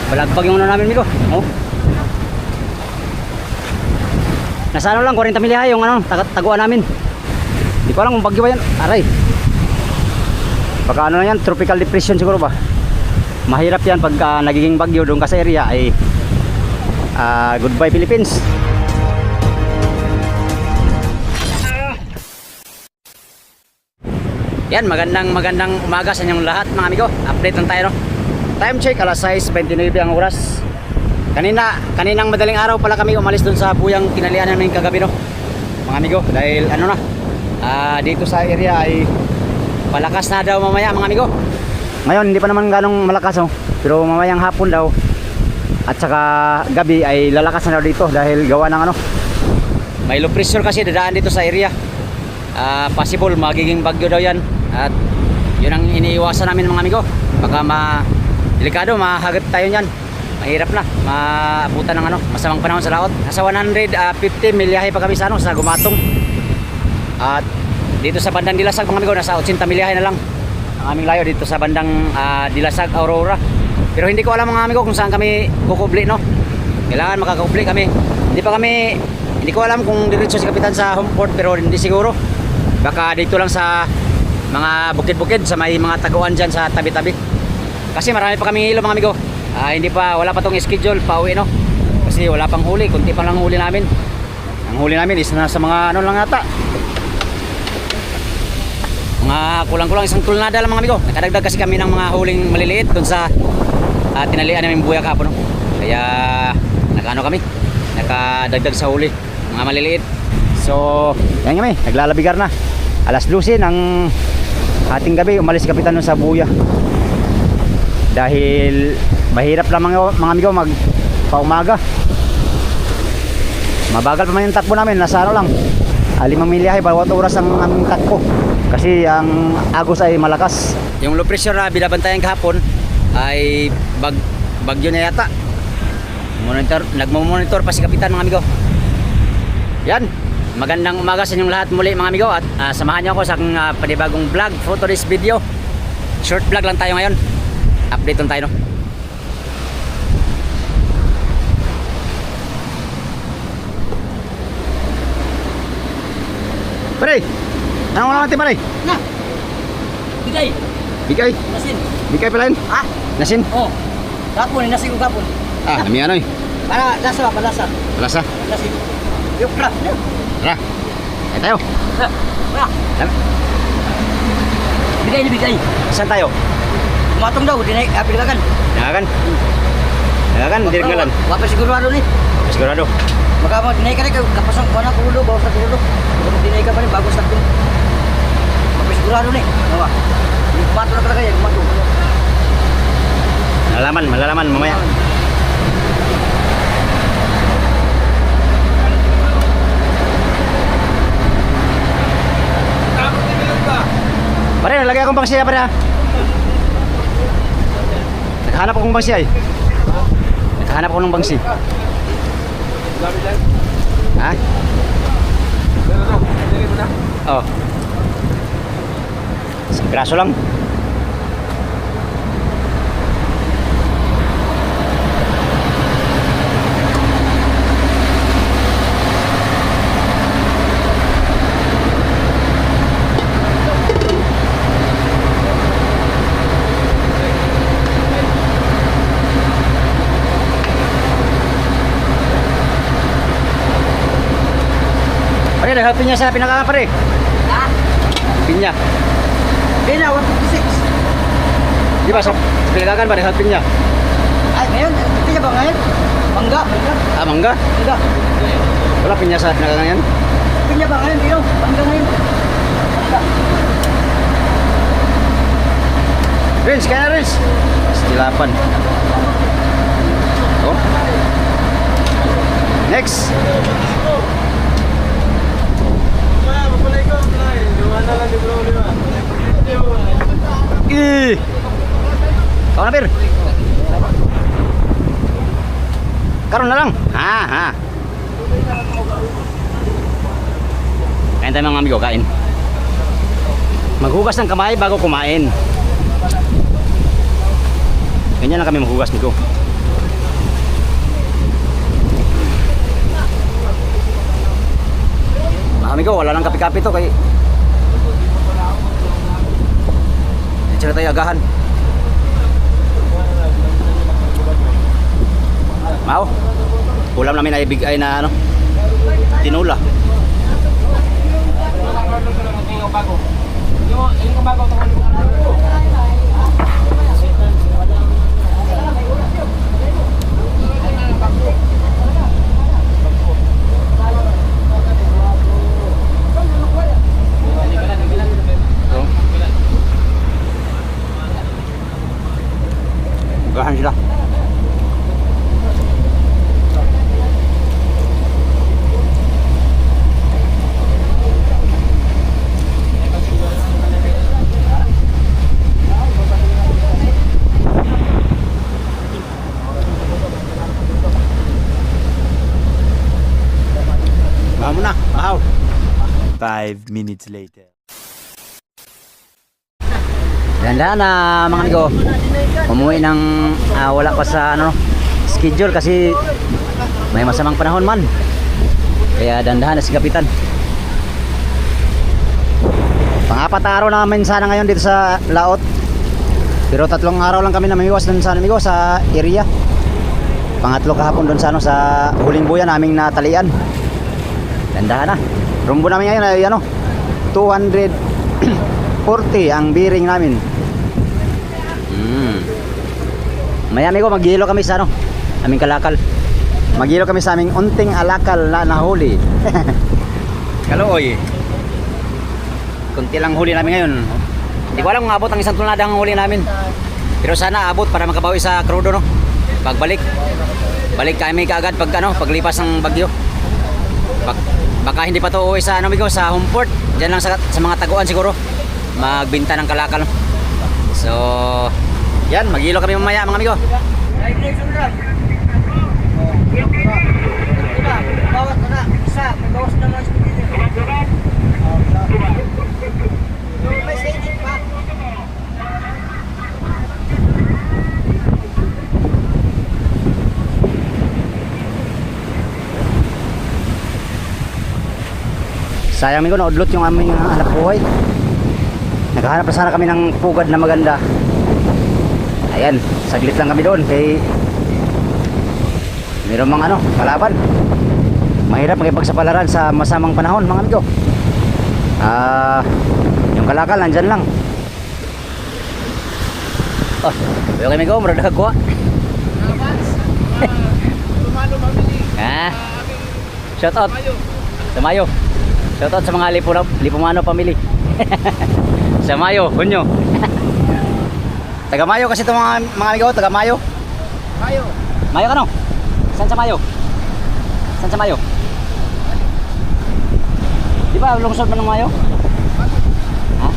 Balagbag yung ano namin, Migo. Oh. Nasa ano lang, 40 milyahe yung ano, taguan namin. Hindi ko alam kung bagyo ba yan. Aray. Baka ano na yan, tropical depression siguro ba. Mahirap yan pag nagiging bagyo doon ka sa area ay goodbye Philippines. Yan, magandang umaga sa inyong lahat mga amigo. Update lang tayo, no? Time check, alas 6:29 ang oras. Kaninang madaling araw pala kami umalis doon sa buyang kinalian namin kagabi, no? Mga amigo, dahil ano na, dito sa area ay malakas na daw mamaya mga amigo. Ngayon hindi pa naman ganong malakas, no? Pero mamayang hapon daw at saka gabi ay lalakas na daw dito dahil gawa ng ano, may low pressure kasi dadaan dito sa area. Possible magiging bagyo daw yan at yun ang iniiwasan namin mga amigo. Baka delikado, mahagat tayo nyan. Mahirap na, maabutan ng ano, masamang panahon sa laot. Nasa 150 milyahe pa kami sa ano, sa Gumatong. At dito sa bandang Dilasag mga amigo, nasa 80 milyahe na lang ang aming layo dito sa bandang Dilasag, Aurora. Pero hindi ko alam mga amigo kung saan kami kukubli, no? Kailangan makakubli kami. Hindi ko alam kung diretso si Kapitan sa Homeport, pero hindi siguro. Baka dito lang sa mga bukid-bukid, sa may mga taguan dyan sa tabi-tabi. Kasi marami pa kami hilo mga amigo. Wala pa tong schedule pa uwi, no? Kasi wala pang huli, kunti pa lang huli namin. Ang huli namin is nasa mga ano lang ata, mga kulang-kulang isang tulnada lang mga amigo. Nakadagdag kasi kami ng mga huling maliliit doon sa tinalian namin buya kahapon, no? Kaya nakadagdag sa huli mga maliliit. So yan kami, naglalabigar na. Alas 12 ng ating gabi umalis si Kapitan sa buya dahil mahirap lang mga amigo paumaga. Mabagal pa man yung takbo namin, nasa ano lang 5 milyahe bawat oras ang aming takbo kasi ang agos ay malakas. Yung low pressure na binabantayan kahapon ay bagyo na yata. Nagmo-monitor pa si Kapitan mga amigo. Yan, magandang umaga sa inyong lahat muli mga amigo. At samahan niyo ako sa aking panibagong vlog for today's video. Short vlog lang tayo ngayon. Update lang tayo, no? Pare, anong wala natin pare? Na, bigay. Bigay? Nasin. Bigay pala yun? Ha? Nasin? Oo. Kapon, nasin ko kapon. Nami ano eh? Para lasa, palasa. Palasa? Nasin. Yung pra. Tara, ay tayo. Pra. Bigay ni bigay. Saan tayo? Matong daw, dinay, piligakan. Nagakan? Nagakan, hindi rin galan. Wapa sigurado ni. Sigurado. Magkama, dinay ka rin, kapasang kuha na kulo, bawas na kulo. Kung dinay ka pa rin, bago sa kulo. Wapa sigurado ni. Nawa. Mato na talaga yan, mato. Malalaman mamaya. Pare, nalagay akong bangsiya pare ha. Naghahanap akong bangsiya eh. Naghahanap ako ng bangsi. Ha? Oh. Isang graso lang. Pare, nag-help niya sa pinaka pare. Ha? Pinya. Pina, 156. Di ba sa pinagagan ba nag-help niya? Ay, ngayon, pinya ba ngayon? Mangga. Mangga? Mangga. Wala pinya sa pinagagan yan? Pinya ba ngayon, Pino? Mangga ngayon. Mangga. Rins, kaya na Rins. Stilapan. Oh. Next. Kau na bir. Karon na lang. Ha. Kain tayo mga amigo, kain. Maghugas ng kamay bago kumain. Ganyan lang kami maghugas, amigo. amigo, wala nang kapi-kapi to kay hindi sila tayo agahan. Mau, ulam namin ay bigay na ano, tinula. Gahan sila. Vamos na, mahaw. 5 minutes later. Ganda na mga amigo. Umuwi ng wala pa sa ano schedule kasi may masamang panahon man. Kaya dandahan na si Kapitan. Pang-apat na araw namin sana ngayon dito sa Laot. Pero 3 araw lang kami namiwas dun sa amigo sa area. Pangatlo kahapon dun sa ano sa huling buyan naming natalian. Dandahan na. Rumbo namin ngayon ay ano 240 ang bearing namin. Maya amigo, maghilo kami sa ano aming kalakal. Maghilo kami sa aming unting alakal na nahuli. Kalooy. Kunti lang huli namin ngayon. Hindi ko alam kung abot ang 1 tonelada ang huli namin. Pero sana abot para makabawi sa crudo no. Pagbalik. Balik kami kaagad pag ano, paglipas ng bagyo. Baka hindi pa to uwi sa ano amigo, sa home port. Diyan lang sa mga taguan siguro. Magbinta ng kalakal. So, yan, maghilo kami mamaya mga amigo. Bawat na isa, bawas na lang may sedit pa. Sayang amigo, naudlot yung aming anak buhay. Naghahanap na sana kami ng pugad na maganda. Ayan, saglit lang kami doon kay mayroong mga ano, kalaban. Mahirap makipagsapalaran sa masamang panahon mga amigo. Yung kalakal nandyan lang. Oh, yung kami go, marunong kagwa. Shout out sa Mayo. Shout out sa mga Lipumano family. Sa Mayo, Hunyo. Taga Mayo kasi itong mga amigo, taga Mayo. Mayo. Mayo ka no? Saan sa Mayo? Saan sa Mayo? Di ba lungsod pa ng Mayo? Ha?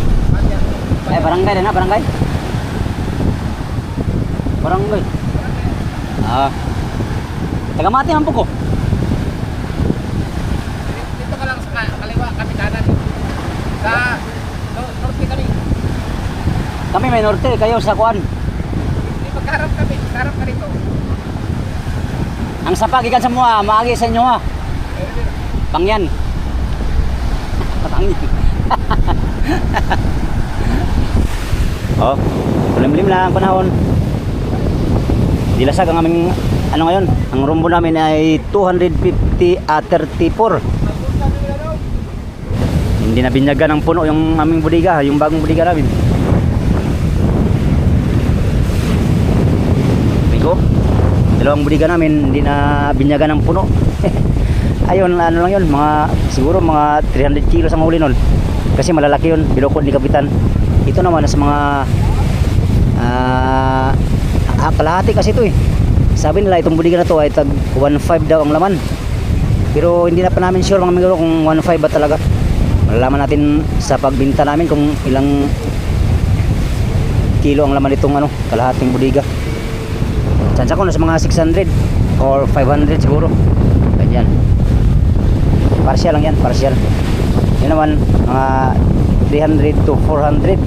Eh, barangay na, barangay? Barangay. Taga Mati man po ko. Dito ka lang sa kaliwa, kapitanan. Sa norte kami. Kami may norte, kayo sa Kuan. Di magkaharap kami, harap ka rito. Ang sapa gikan sa mga maagi sa inyo ha. Pangyan. Pangyan. Oh, limlim lang ang panahon. Dilasag ang aming ano ngayon. Ang rumbo namin ay 250 34. Hindi na binyagan ng puno yung aming budiga, yung bagong budiga namin. Amigo, dalawang budiga namin hindi na binyagan ng puno. Ayun, ano lang yun, siguro mga 300 kilos ang huli nun. Kasi malalaki yun, bilokod ni Kapitan. Ito naman nasa mga kalahati kasi ito eh. Sabi nila itong budiga na to ay tag 1.5 daw ang laman. Pero hindi na pa namin sure mga amigo kung 1.5 ba talaga. Malalaman natin sa pagbinta namin kung ilang kilo ang laman itong ano, kalahating budiga. Chance ko nasa mga 600 or 500 siguro. Ganyan. Partial lang yan, partial. Yun naman mga 300 to 400.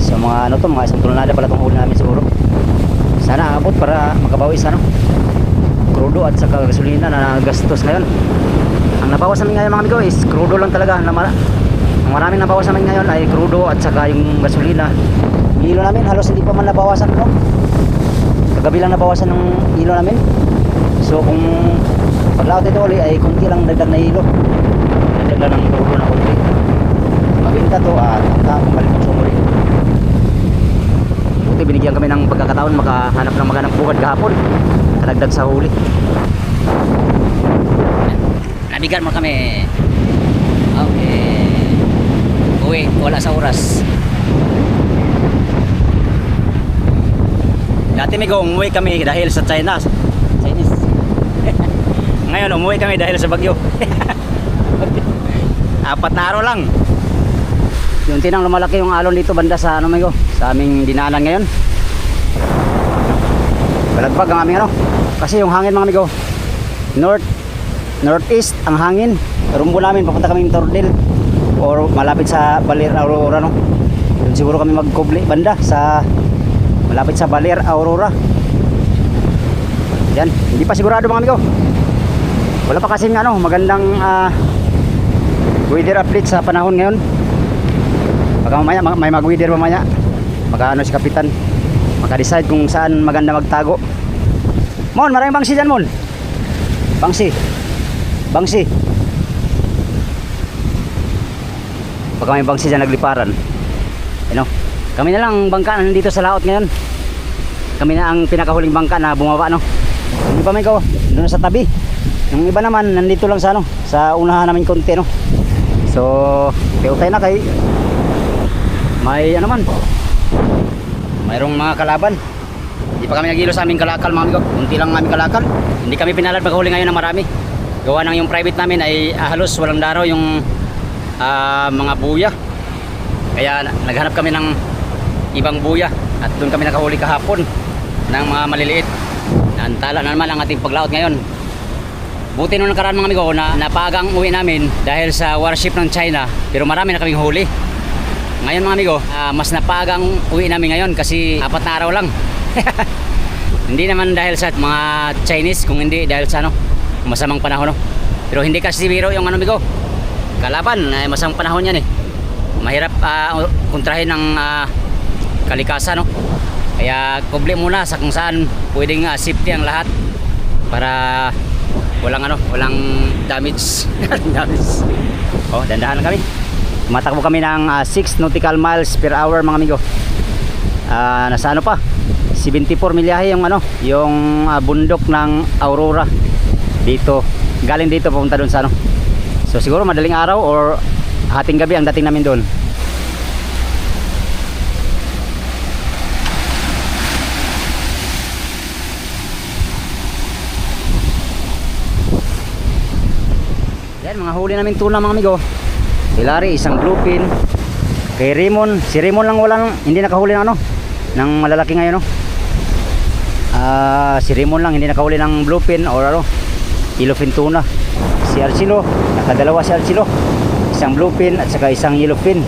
So mga ano to, mga 1 tonelada pala itong huli namin siguro. Sana abot para makabawi sa ano, crudo at saka gasolina na gastos ngayon. Ang nabawas namin ngayon mga amigo is crudo lang talaga. Ang maraming nabawas namin ngayon ay crudo at saka yung gasolina. Hilo namin halos hindi pa man nabawasan, no? Kagabi lang nabawasan ng hilo namin. So kung paglaot ito ulit ay kunti lang dagdag na hilo. Dagdag ng crudo na kunti. Mabinta to at ang balik ng sumuli. Buti binigyan kami ng pagkakataon makahanap ng magandang bukad kahapon. Kadagdag sa huli. Nabigan mo kami. Okay. Uwi, wala sa oras. Dati may umuwi kami dahil sa China. Chinese. Ngayon umuwi kami dahil sa bagyo. 4 na araw lang. Yung tinang lumalaki yung alon dito banda sa sa aming dinaanan ngayon. Balagbag ang aming kasi yung hangin mga amigo, northeast ang hangin. Rumbo namin papunta kami ng Tordil or malapit sa Baler Aurora, no? Doon siguro kami magkubli banda sa malapit sa Baler Aurora. Yan, hindi pa sigurado mga amigo. Wala pa kasi magandang weather update sa panahon ngayon. Baka mamaya may mag-weather mamaya. Si kapitan maka-decide kung saan maganda magtago. Mon, maraming bangsi dyan, Mon. Bangsi. Baka may bangsi dyan nagliparan. Kami na lang bangka na nandito sa laot ngayon. Kami na ang pinakahuling bangka na bumaba, no? Hindi pa may doon sa tabi. Yung iba naman nandito lang sa sa unahan namin konti, no? So, piutay na kay may mayroong mga kalaban. Hindi pa kami nagilo sa aming kalakal mga amigo. Kunti lang aming kalakal. Hindi kami pinalad paghuli ngayon ng marami. Gawa ng yung private namin ay halos walang daraw yung mga buya. Kaya naghanap kami ng ibang buya at doon kami nakahuli kahapon ng mga maliliit. Naantala na naman ang ating paglaot ngayon. Buti nung nakaraan mga amigo na napagang uwi namin dahil sa warship ng China, pero marami na kaming huli. Ngayon mga amigo, mas napagang uwi namin ngayon kasi 4 na araw lang. Hindi naman dahil sa mga Chinese, kung hindi dahil sa masamang panahon, no? Pero hindi kasi biro yung amigo. Kalaban, masamang panahon yan eh. Mahirap kontrahin ng kalikasan, no? Kaya kubli muna sa kung saan pwedeng safety ang lahat para walang damage. Damage. Oh, dandahan lang kami. Tumatakbo kami ng 6 nautical miles per hour mga amigo. Nasa pa 74 milyahe yung bundok ng Aurora dito, galing dito papunta doon sa so siguro madaling araw or hating gabi ang dating namin doon. Yan mga huli namin tuna mga amigo. Hilary isang bluefin. Kay Raymond, si Raymond lang hindi nakahuli ng ng malalaki ngayon, no? Si Raymond lang hindi nakahuli ng bluefin or yellowfin tuna. Si Arcilo, nakadalawa si Arcilo. Isang bluefin at saka isang yellowfin.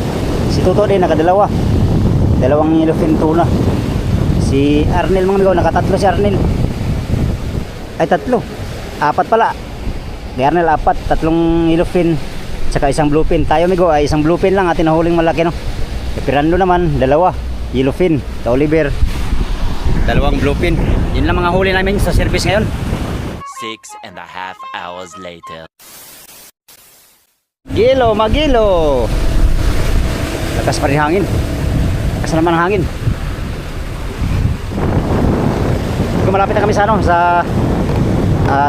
Si Toto din nakadalawa. Dalawang yellowfin tuna. Si Arnel mga amigo, nakatatlo si Arnel. Ay 3. 4 pala. Kay Arnel 4, 3 yellowfin saka isang bluefin. Tayo amigo ay isang bluefin lang atin nahuling malaki, no? Kay Pirando naman 2 yellowfin. Kay Oliver 2 bluefin. Yun lang mga huli namin sa service ngayon. 6.5 hours later. Magilo. Lakas pa rin hangin. Lakas naman ang hangin. Malapit na kami sa sa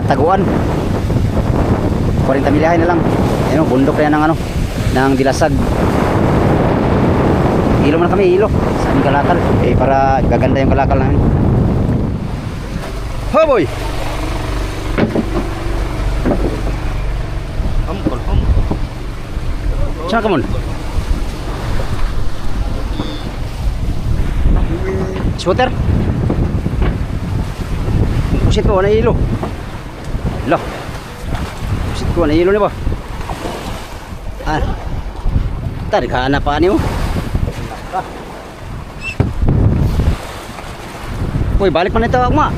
Taguan. 40 milyahe na lang. Ayun, bundok na yan ng Dilasag. Hilo man kami, hilo sa aming kalakal para gaganda yung kalakal namin. Ho boy! Saan ka mon? Shooter? Pusit ko na hilo. Lo. Pusit ko na hilo ni ba? Tadi kana pa niyo. Uy, balik pa nito akma.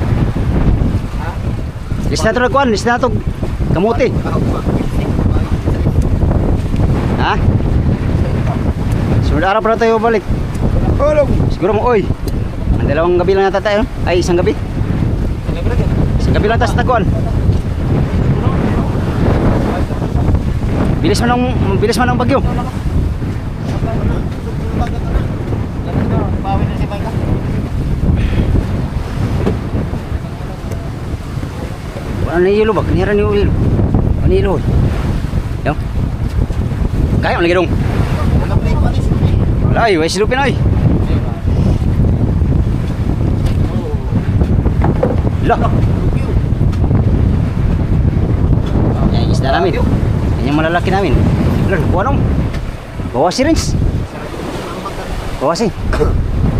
Lista to kuan, lista to kamuti. Ha? Sunod araw pa na tayo balik. Siguro mo, oy. Ang dalawang gabi lang yata tayo. Ay, isang gabi. Isang gabi lang tayo sa Taguan. Bilis man ang bagyo. Wala na hilo ba? Kanira ni hilo. Ano hilo? Yo. Kaya mo lagi dong. Wala ay, way silupin ay. Lah. Yan isda namin. Yan yung malalaki namin. Lan, kuha nung. Bawa si Rins. Bawa si.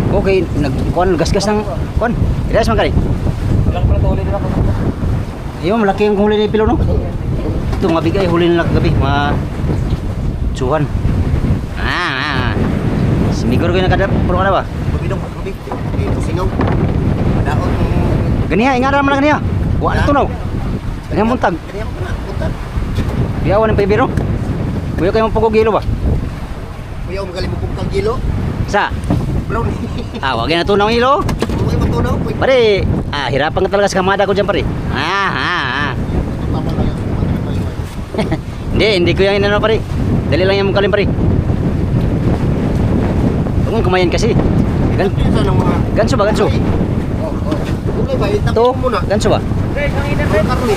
Okay, nagkuhan, gas-gas ng kuhan. Ilayas man kani. Ilang pala ito huli nila ko. Ayun, malaki yung huli ni Pilo, no? Ito, mga bigay, huli nila kagabi. Mga tsuhan. Simiguro kayo nakadap. Puro ka na ba? Bubidong, singaw. Daot. Ganiya, ingara naman lang ganiya. Wala ito, no? Ganiya muntag. Biyawan ng paibiro. Kuya kayo mapugog hilo ba? Kuya, magaling mo pong kang gilo. Sa? Brown. Wag yan natunaw hilo. Huwag yung matunaw. Pare, hirapan ka talaga sa kamada ko dyan, pare. Tama na yan. Hindi ko yung inano, pare. Dali lang yung mukalim, pare. Huwag mong kumayan kasi. Isa ng mga... Ganso ba, ganso? Kulay ba? Ito, Itapin mo muna. ganso ba? Karne.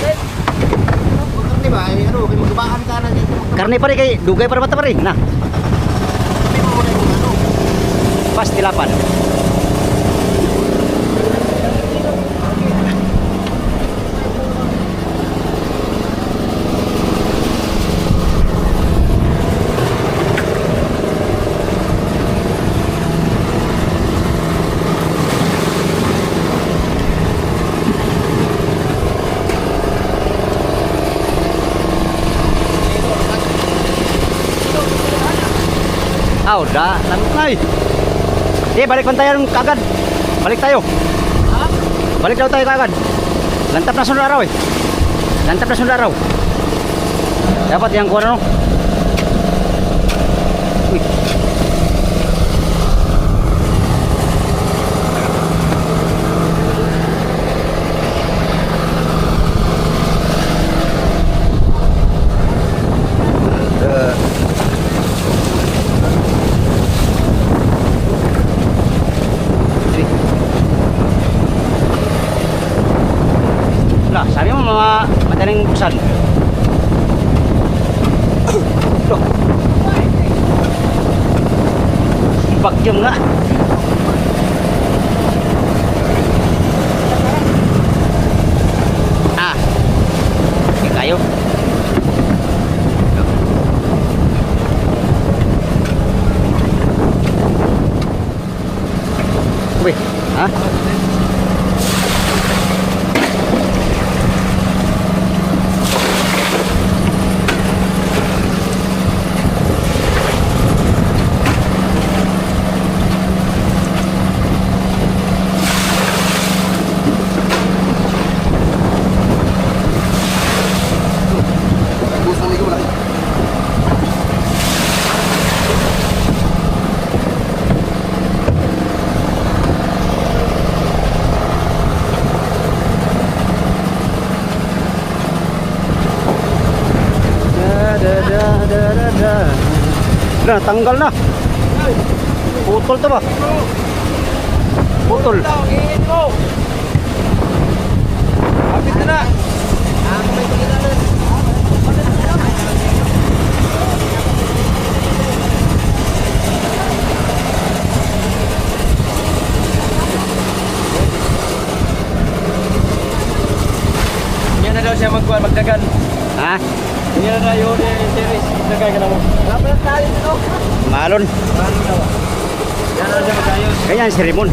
Karne ba? Ano, kay magbahan ka na dito. Karne, pare, kay dugay para bata, pare. Na, Sabi mo muna yung ano. pastilapan. Lamit na eh. Di, balik man tayo kagad. Balik tayo. Ha? Balik daw tayo kagad. Lantap na sunod araw eh. Lantap na sunod araw. Dapat yang kuha na no. Uy. Sabi mo mga madaling buksan. Loh. Bagyo nga. Hindi kayo. Uy, ha? Na, tanggal na. Putol to ba? Putol. Kapit na na. Yan na daw siya magdagan. Ha? Yan na yun series. Dagay ka na mo. Kapit tayo dito. Malon. Yan na siya magayos. Ganyan si Rimon.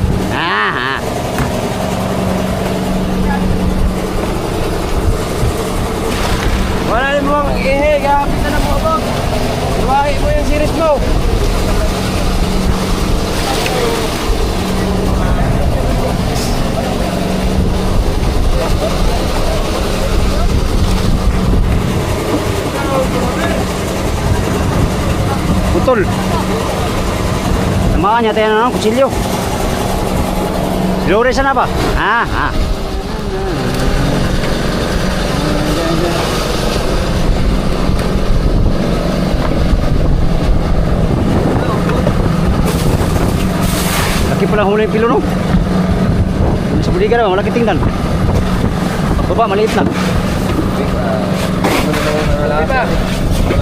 Wala rin mo ang ihe. Kapit na na mo ako. Iwahi mo yung series mo. Tamaan niya tayo ng kutsilyo. Lure sana ba? Ah. Laki pala huli yung pilo, no? Sa buliga naman, malaki tingnan. Baba, maliit na.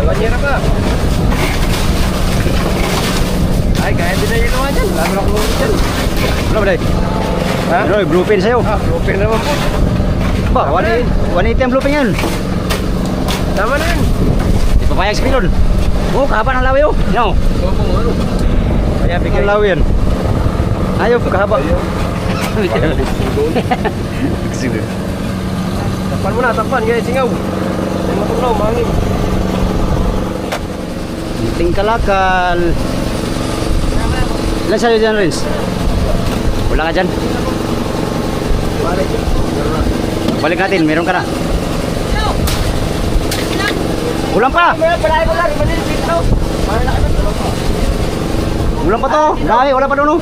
Banyera pa. Ay, kaya din na yun naman dyan. Lalo na kulungan dyan. Ano ba dahil? Ha? Ano, blue pin sa'yo? Open naman po. Ba, 180 ang blue pin yan. Tama na yun. Ipapayag si pilon. Oh, kahaba ng lawi, oh. Yan, oh. Ano? Kaya bigay. Ang lawi yan. Ayaw, kahaba. Sige. Tapan mo na, tapan. Kaya singaw. Ay matunaw, mangin. Ting kalakal. Ilan sa'yo dyan, Rins? Wala ka dyan? Balik natin, meron ka na. Kulang pa! Kulang pa to! Dami, wala pa doon, oh.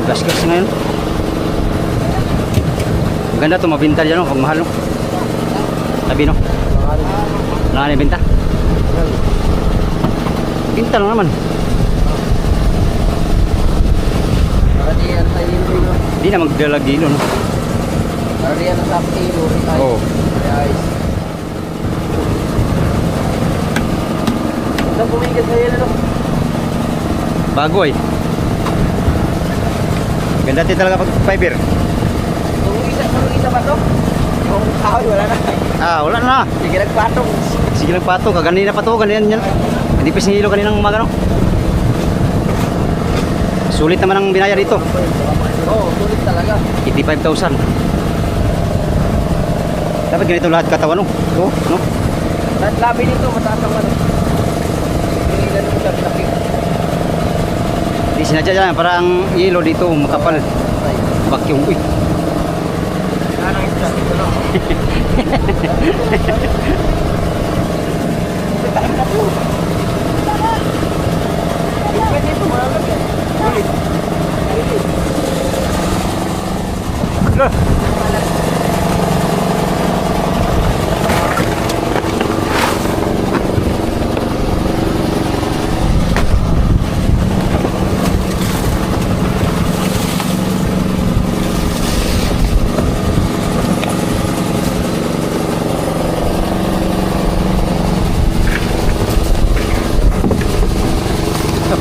Gas-gas ngayon. Ganda to, mabinta dyan, oh, pag mahal, no? Sabi, no? Wala na yung binta. Binta lang naman. Hindi na magdalagilo, no? Oo. Saan pumigas na yan, ano? Bago, eh. Ganda din talaga pag fiber. Kung isa ba to? Kung kahoy, wala na. Ah, wala na. Sige, nagpatong. Sige lang pa to, kaganina pa to, ganyan yan. Hindi pa sinilo kaninang umaga, no? Sulit naman ang binaya dito. Oo, sulit talaga. 85,000. Dapat ganito lahat katawan, no? Oo, no? Lahat labi nito, mataas ang ano. Yung ilan ng laki. Hindi sinadya dyan, para ang yelo dito makapal. Vacuum, uy. Anong isda? Ito lang. Pwede ito, malalag yan.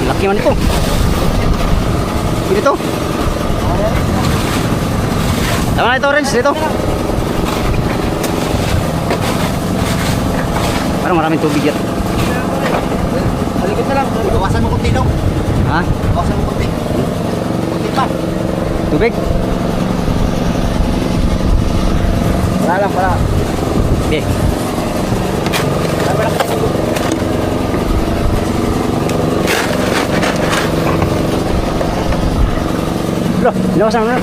Laki man ito. Dito. Tama na ito, orange. Dito. Parang maraming tubig yan. Malikot na lang. Bawasan mo kunti daw. Ha? Bawasan mo kunti. Kunti pa. Tubig? Wala lang, wala. Okay. Wala lang. Loh, binawasan mo na.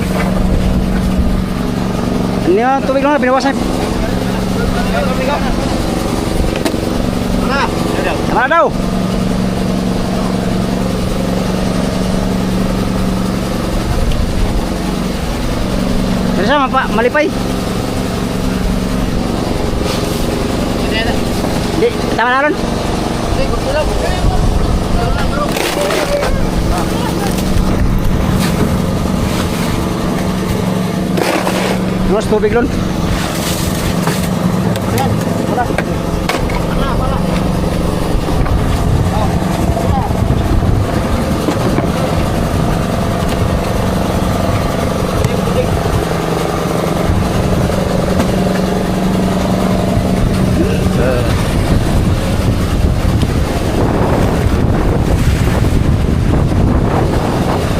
Ano yung tubig lang na, binawasan. Tama na daw. Pero siya, malipay. Hindi, tama na ron. Mas tubig lon.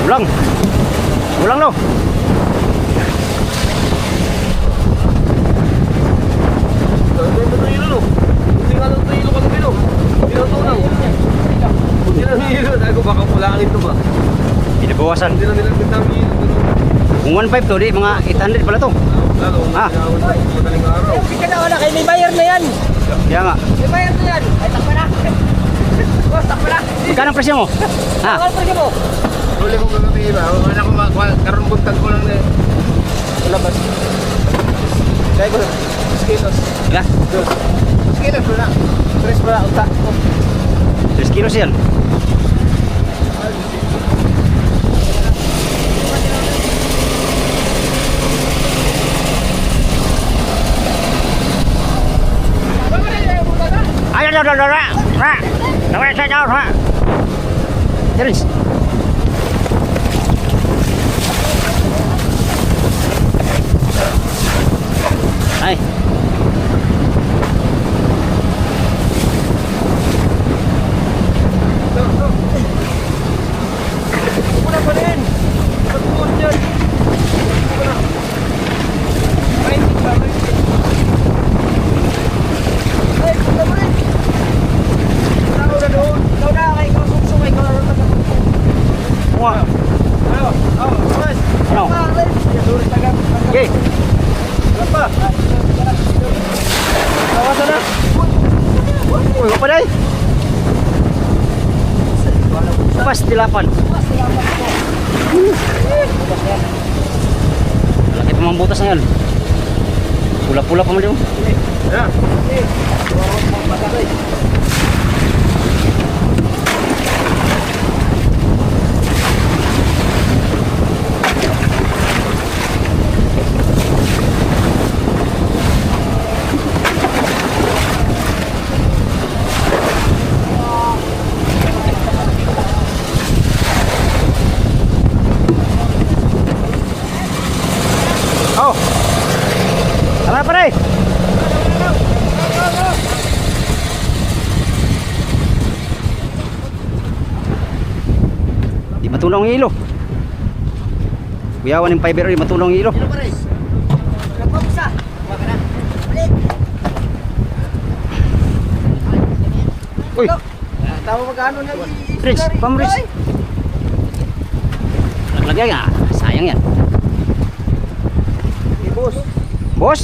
Ulang. Ulang lo. Binabawasan. Kung 1.5 to, di mga 800 pala to. Ha? Madaling araw. Hindi ka na wala kayo, may bayar na yan. Kaya nga. May bayar na yan. Ay, takpa na. Boss, takpa na. Magkano ang presyo mo? Ha? Ano pa mo? Huli ko kagabi ba? Wala ko karon buntag ko lang na labas. Kaya ko skilos. Ilan? Skilos ko na. Tres pa uta. 3 kilos yan. Ay, Terus. Ay. Muna pa rin. Pagpuan dyan. Ay, punta mo rin. Tao na doon. Ikaw na, kay ikaw suksong, ikaw na rin. Wah. Ano? Okay. Kawasan na. Uy, apa day? Pas dilapan. Laki pa mga butas na yan. Pula-pula pa mo dito. Oh. Tama na pare. Di matulong ang ilo. Kuyawan ng fiber, di matulong ang ilo. Sino pa rin? Kapapsa. Wag na. Balik. Uy, Tama magkano na Rich, pamrich. Naglagay nga, sayang yan. Boss. Boss?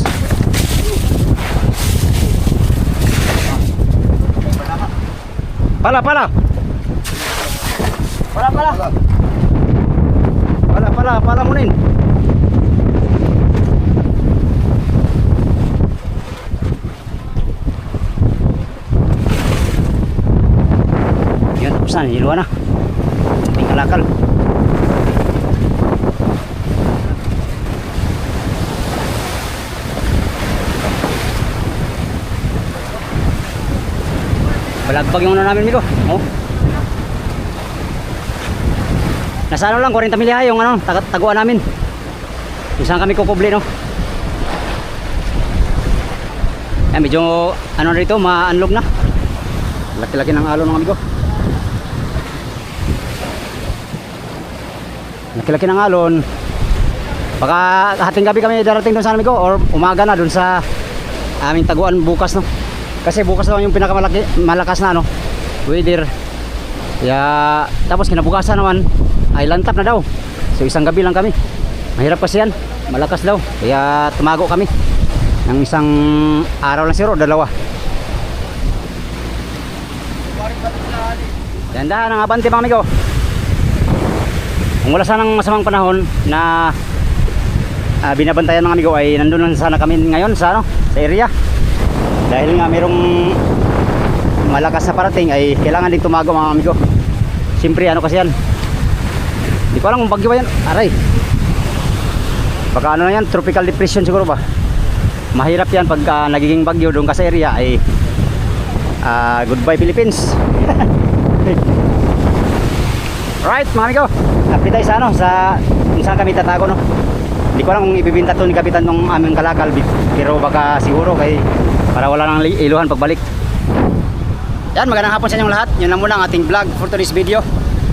Pala. Pala. Pala mo rin. Yan, tapos na, niluwa na. May kalakal. Balagbag yung ano namin, Miko. Oh. Nasa ano lang, 40 milya yung ano, taguan namin. Kung saan kami kukubli, no? Yan, medyo ano rito, ma-unlog na. Laki-laki ng alon ng amigo. Laki-laki ng alon. Baka hating gabi kami darating doon sa amigo or umaga na doon sa aming taguan bukas, no? Kasi bukas daw yung malakas na ano, weather. Kaya tapos kinabukasan naman ay lantap na daw. So isang gabi lang kami. Mahirap kasi yan, malakas daw. Kaya tumago kami. Ng isang araw lang siguro, dalawa. Dandahan ang abante mga amigo. Kung wala sanang masamang panahon na binabantayan mga amigo ay nandun lang sana kami ngayon sa ano, sa area. Dahil nga mayroong malakas na parating ay kailangan din tumago mga amigo. Siyempre ano kasi yan, hindi ko alam kung bagyo ba yan. Aray, baka ano na yan, tropical depression siguro ba. Mahirap yan pag nagiging bagyo doon ka sa area ay goodbye Philippines. Right mga amigo, update tayo sa ano, sa kung saan kami tatago, no. Hindi ko alam kung ibibinta to ni kapitan ng aming kalakal, pero baka siguro kay para wala nang iluhan pagbalik. Yan, magandang hapon sa inyong lahat. Yun lang muna ang ating vlog for today's video.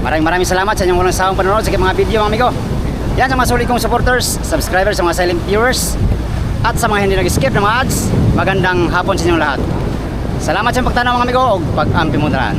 Maraming salamat sa inyong walang sawang panonood sa mga video mga amigo. Yan sa mga sulit kong supporters, subscribers, sa mga silent viewers, at sa mga hindi nag-skip ng mga ads. Magandang hapon sa inyong lahat. Salamat sa pagtanaw mga amigo o pag-ampi mo na.